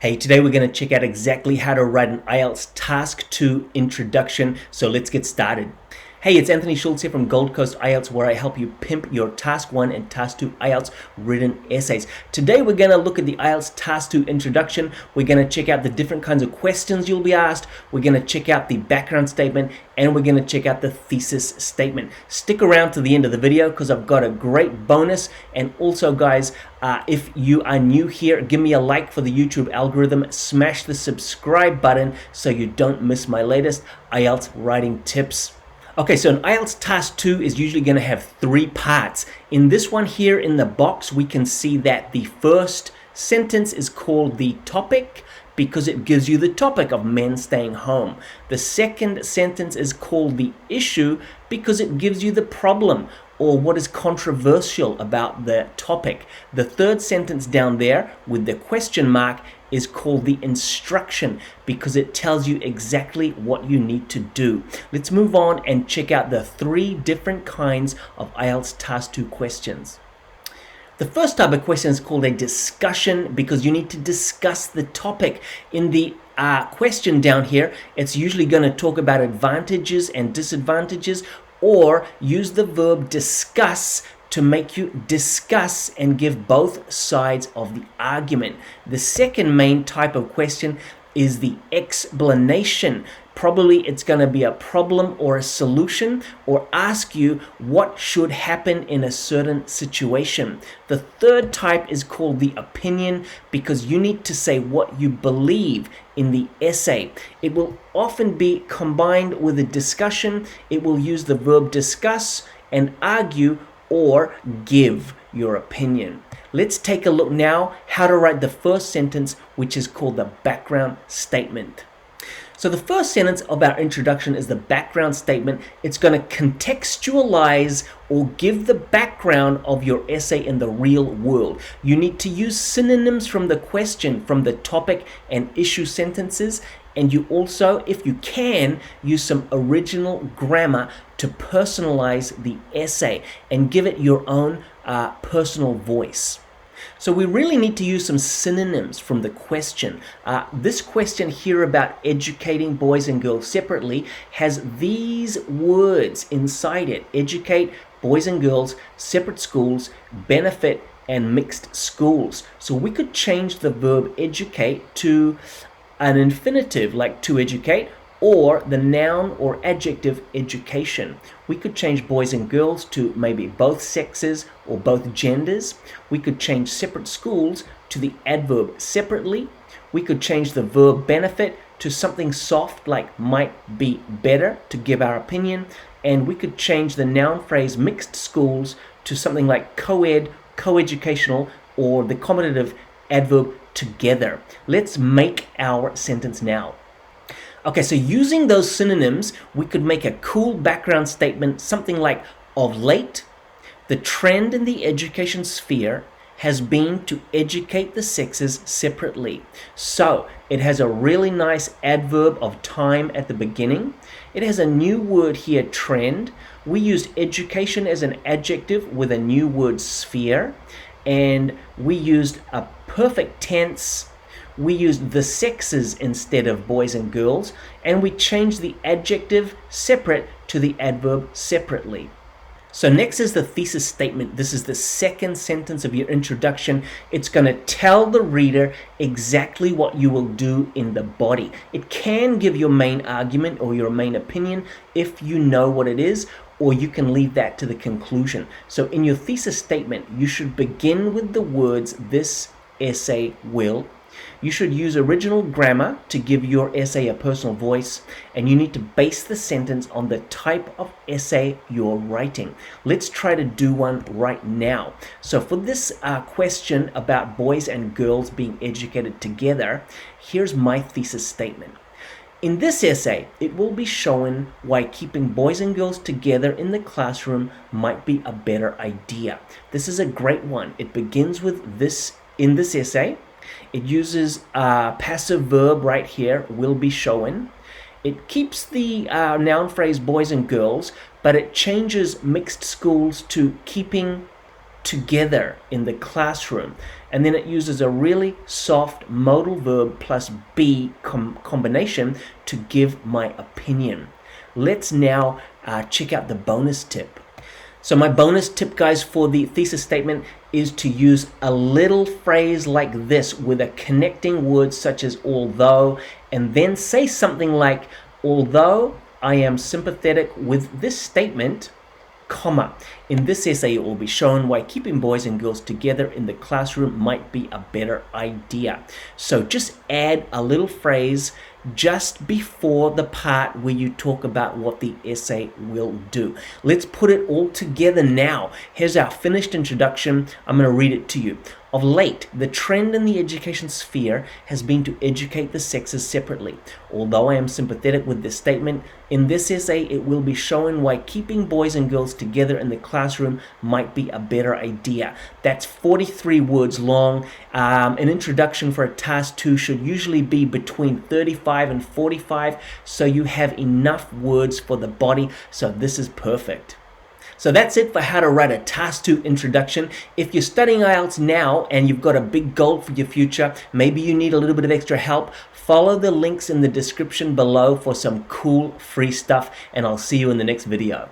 Hey, today we're going to check out exactly how to write an IELTS Task 2 introduction. So let's get started. Hey, it's Anthony Schultz here from Gold Coast IELTS, where I help you pimp your Task 1 and Task 2 IELTS written essays. Today we're going to look at the IELTS Task 2 introduction. We're going to check out the different kinds of questions you'll be asked. We're going to check out the background statement, and we're going to check out the thesis statement. Stick around to the end of the video because I've got a great bonus. And also, guys, if you are new here, give me a like for the YouTube algorithm. Smash the subscribe button so you don't miss my latest IELTS writing tips. Okay, so an IELTS Task 2 is usually going to have 3 parts. In this one here in the box, we can see that the first sentence is called the topic because it gives you the topic of men staying home. The second sentence is called the issue because it gives you the problem or what is controversial about the topic. The third sentence down there with the question mark is called the instruction because it tells you exactly what you need to do. Let's move on and check out the 3 different kinds of IELTS Task 2 questions. The first type of question is called a discussion because you need to discuss the topic. In the question down here, it's usually going to talk about advantages and disadvantages or use the verb discuss to make you discuss and give both sides of the argument. The second main type of question is the explanation. Probably it's going to be a problem or a solution or ask you what should happen in a certain situation. The third type is called the opinion because you need to say what you believe in the essay. It will often be combined with a discussion. It will use the verb discuss and argue or give your opinion. Let's take a look now how to write the first sentence, which is called the background statement. So the first sentence of our introduction is the background statement. It's going to contextualize or give the background of your essay in the real world. You need to use synonyms from the question, from the topic and issue sentences. And you also, if you can, use some original grammar to personalize the essay and give it your own personal voice. So we really need to use some synonyms from the question. This question here about educating boys and girls separately has these words inside it: educate, boys and girls, separate schools, benefit, and mixed schools. So we could change the verb educate to an infinitive like to educate, or the noun or adjective education. We could change boys and girls to maybe both sexes or both genders. We could change separate schools to the adverb separately. We could change the verb benefit to something soft like might be better to give our opinion. And we could change the noun phrase mixed schools to something like co-ed, co-educational, or the commutative adverb together. Let's make our sentence now. Okay, so using those synonyms, we could make a cool background statement, something like, of late, the trend in the education sphere has been to educate the sexes separately. So it has a really nice adverb of time at the beginning. It has a new word here, trend. We used education as an adjective with a new word, sphere. And we used a perfect tense. We used the sexes instead of boys and girls, and we changed the adjective separate to the adverb separately. So next is the thesis statement. This is the second sentence of your introduction. It's going to tell the reader exactly what you will do in the body. It can give your main argument or your main opinion if you know what it is, or you can leave that to the conclusion. So in your thesis statement, you should begin with the words, "this essay will." You should use original grammar to give your essay a personal voice, and you need to base the sentence on the type of essay you're writing. Let's try to do one right now. So for this question about boys and girls being educated together, here's my thesis statement. In this essay, it will be shown why keeping boys and girls together in the classroom might be a better idea. This is a great one. It begins with this in this essay. It uses a passive verb right here, will be shown. It keeps the noun phrase boys and girls, but it changes mixed schools to keeping together in the classroom. And then it uses a really soft modal verb plus be combination to give my opinion. Let's now check out the bonus tip. So my bonus tip, guys, for the thesis statement is to use a little phrase like this with a connecting word such as although, and then say something like, although I am sympathetic with this statement, comma. In this essay, it will be shown why keeping boys and girls together in the classroom might be a better idea. So just add a little phrase just before the part where you talk about what the essay will do. Let's put it all together now. Here's our finished introduction. I'm going to read it to you. Of late, the trend in the education sphere has been to educate the sexes separately. Although I am sympathetic with this statement, in this essay it will be shown why keeping boys and girls together in the classroom might be a better idea. That's 43 words long. An introduction for a task 2 should usually be between 35 and 45, so you have enough words for the body, so this is perfect. So that's it for how to write a Task 2 introduction. If you're studying IELTS now and you've got a big goal for your future, maybe you need a little bit of extra help, follow the links in the description below for some cool free stuff, and I'll see you in the next video.